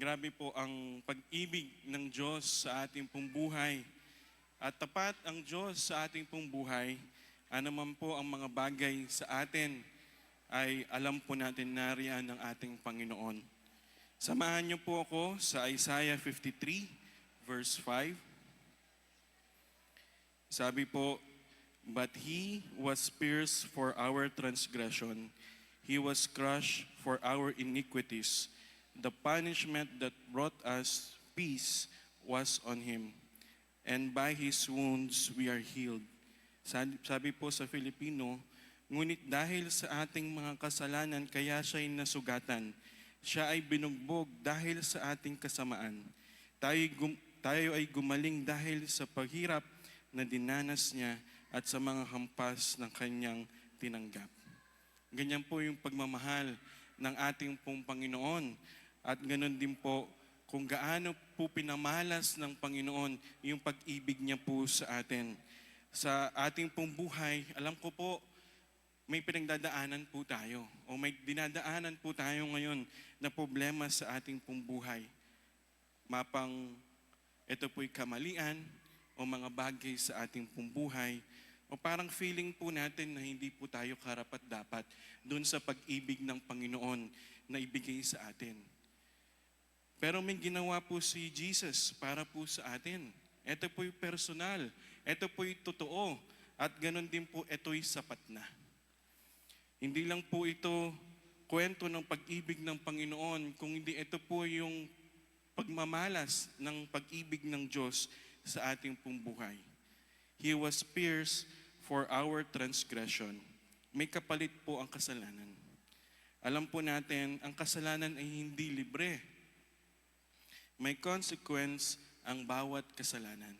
Grabe po ang pag-ibig ng Diyos sa ating pong buhay. At tapat ang Diyos sa ating pong buhay, anuman po ang mga bagay sa atin, ay alam po natin na riyan ng ating Panginoon. Samahan niyo po ako sa Isaiah 53, verse 5. Sabi po, "But He was pierced for our transgression, He was crushed for our iniquities. The punishment that brought us peace was on Him, and by His wounds we are healed." Sabi po sa Filipino, "Ngunit dahil sa ating mga kasalanan kaya siya'y nasugatan. Siya ay binugbog dahil sa ating kasamaan. Tayo ay gumaling dahil sa paghirap na dinanas niya at sa mga hampas ng kanyang tinanggap." Ganyan po yung pagmamahal ng ating pong Panginoon. At ganoon din po kung gaano po pinamalas ng Panginoon yung pag-ibig niya po sa atin. Sa ating pong buhay, alam ko po, may pinagdadaanan po tayo o may dinadaanan po tayo ngayon na problema sa ating pong buhay. Mapang ito po'y kamalian o mga bagay sa ating pong buhay o parang feeling po natin na hindi po tayo karapat-dapat dun sa pag-ibig ng Panginoon na ibigay sa atin. Pero may ginawa po si Jesus para po sa atin. Ito po'y personal, ito po'y totoo, at ganoon din po ito'y sapat na. Hindi lang po ito kwento ng pag-ibig ng Panginoon, kung hindi ito po yung pagmamalas ng pag-ibig ng Diyos sa ating pong buhay. He was pierced for our transgression. May kapalit po ang kasalanan. Alam po natin, ang kasalanan ay hindi libre. May consequence ang bawat kasalanan.